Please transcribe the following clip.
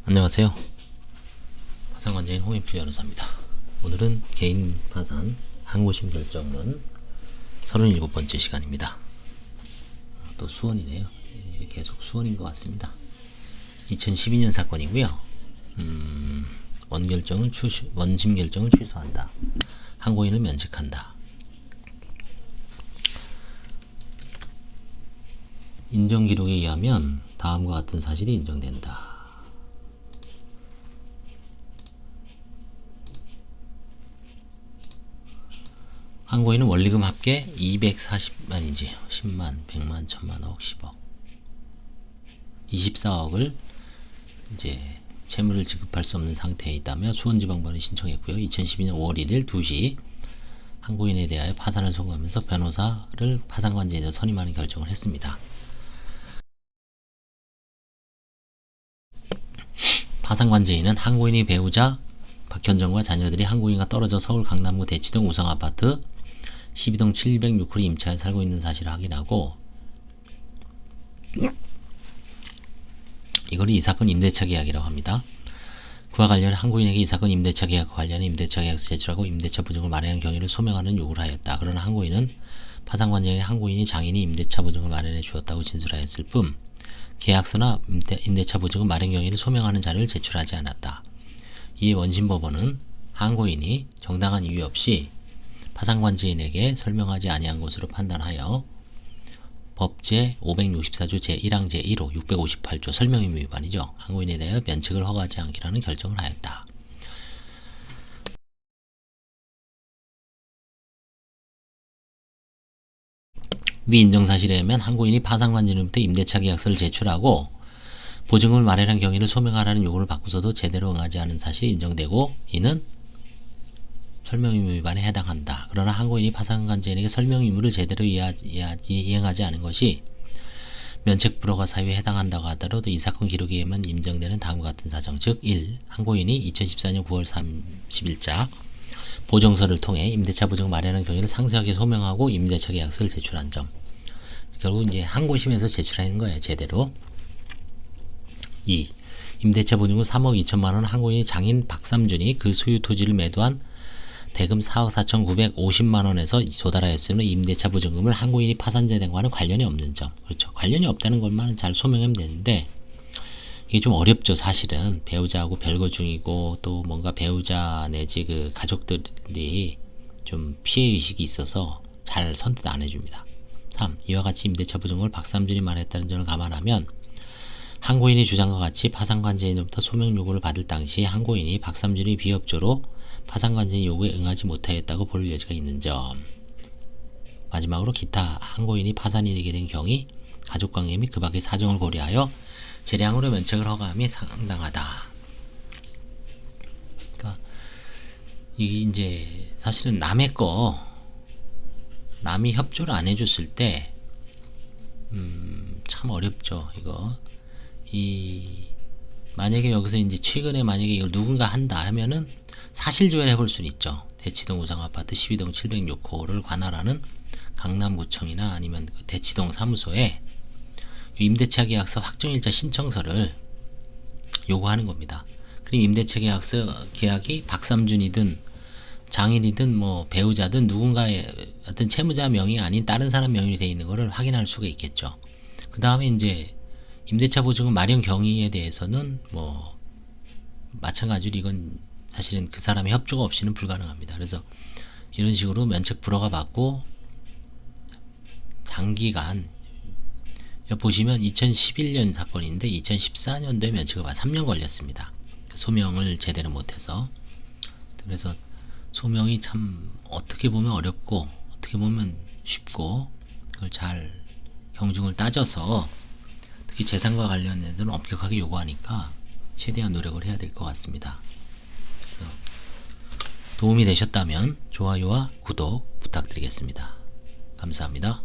안녕하세요. 파산관제인 홍익표 변호사입니다. 오늘은 개인 파산 항고심 결정문 37번째 시간입니다. 또 수원이네요. 계속 수원인 것 같습니다. 2012년 사건이고요. 원심 결정을 취소한다. 항고인은 면책한다. 인정 기록에 의하면 다음과 같은 사실이 인정된다. 항고인은 원리금 합계 240만이지 10만, 100만, 1000만, 억, 10억 24억을 이제 채무를 지급할 수 없는 상태에 있다며 수원지방법원에 신청했고요. 2012년 5월 1일 2시 항고인에 대하여 파산을 선고하면서 변호사를 파산관제인으로 선임하는 결정을 했습니다. 파산관제인은 항고인의 배우자 박현정과 자녀들이 항고인과 떨어져 서울 강남구 대치동 우성아파트 12동 706호를 임차해 살고 있는 사실을 확인하고, 이걸 이 사건 임대차 계약이라고 합니다. 그와 관련해 항고인에게 이 사건 임대차 계약과 관련해 임대차 계약서 제출하고 임대차 보증을 마련하는 경위를 소명하는 요구를 하였다. 그러나 항고인은 파산관제인의 항고인이 장인이 임대차 보증을 마련해 주었다고 진술하였을 뿐 계약서나 임대차 보증은 마련 경위를 소명하는 자료를 제출하지 않았다. 이에 원심법원은 항고인이 정당한 이유 없이 파산관제인에게 설명하지 아니한 것으로 판단하여 법제 564조 제1항 제1호 658조 설명의무 위반이죠. 항고인에 대하여 면책을 허가하지 않기라는 결정을 하였다. 위 인정사실에 의하면 항고인이 파산관제인으로부터 임대차 계약서를 제출하고 보증금을 마련한 경위를 소명하라는 요구를 받고서도 제대로 응하지 않은 사실이 인정되고, 이는 설명의무 위반에 해당한다. 그러나 항고인이 파산관제인에게 설명의무를 제대로 이행하지 않은 것이 면책 불허가 사유에 해당한다고 하더라도 이 사건 기록에 의하면 인정되는 다음과 같은 사정, 즉 1. 항고인이 2014년 9월 30일자 보증서를 통해 임대차 보증을 마련한 경위를 상세하게 소명하고 임대차 계약서를 제출한 점. 결국 이제 항고심에서 제출하는 거예요, 제대로. 2. 임대차 보증금 3억 2천만원 항고인이 장인 박삼준이 그 소유 토지를 매도한 대금 4억 4,950만원에서 조달하였으므로 임대차 보증금을 항고인이 파산재단과는 관련이 없는 점. 그렇죠. 관련이 없다는 것만 잘 소명하면 되는데 이게 좀 어렵죠. 사실은 배우자하고 별거 중이고 또 뭔가 배우자 내지 그 가족들이 좀 피해의식이 있어서 잘 선뜻 안 해줍니다. 3. 이와 같이 임대차 보증금을 박삼준이 말했다는 점을 감안하면 항고인의 주장과 같이 파산관제인으로부터 소명 요구를 받을 당시 항고인이 박삼준이 비협조로 파산관제인 요구에 응하지 못하였다고 볼 여지가 있는 점. 마지막으로 기타 항고인이 파산이 되게 된 경위 가족관계 및 그 밖의 사정을 고려하여 재량으로 면책을 허가함이 상당하다. 그러니까 이게 이제 사실은 남의 거 남이 협조를 안 해줬을 때 참 어렵죠. 이거 만약에 여기서 이제 최근에 만약에 이걸 누군가 한다 하면은 사실조회를 해볼 수는 있죠. 대치동 우성아파트 12동 706호를 관할하는 강남구청이나 아니면 그 대치동 사무소에 임대차 계약서 확정일자 신청서를 요구하는 겁니다. 그럼 임대차 계약서 계약이 박삼준이든 장인이든 뭐 배우자든 누군가의 어떤 채무자 명의 아닌 다른 사람 명의로 되어 있는 것을 확인할 수가 있겠죠. 그 다음에 이제 임대차 보증금 마련 경위에 대해서는 뭐 마찬가지로 이건 사실은 그 사람의 협조가 없이는 불가능합니다. 그래서 이런 식으로 면책 불허가 받고 장기간 보시면 2011년 사건인데 2014년도에 면책을 받아 3년 걸렸습니다. 소명을 제대로 못해서. 그래서 소명이 참 어떻게 보면 어렵고 어떻게 보면 쉽고 그걸 잘 경중을 따져서 특히 재산과 관련해서는 엄격하게 요구하니까 최대한 노력을 해야 될 것 같습니다. 도움이 되셨다면 좋아요와 구독 부탁드리겠습니다. 감사합니다.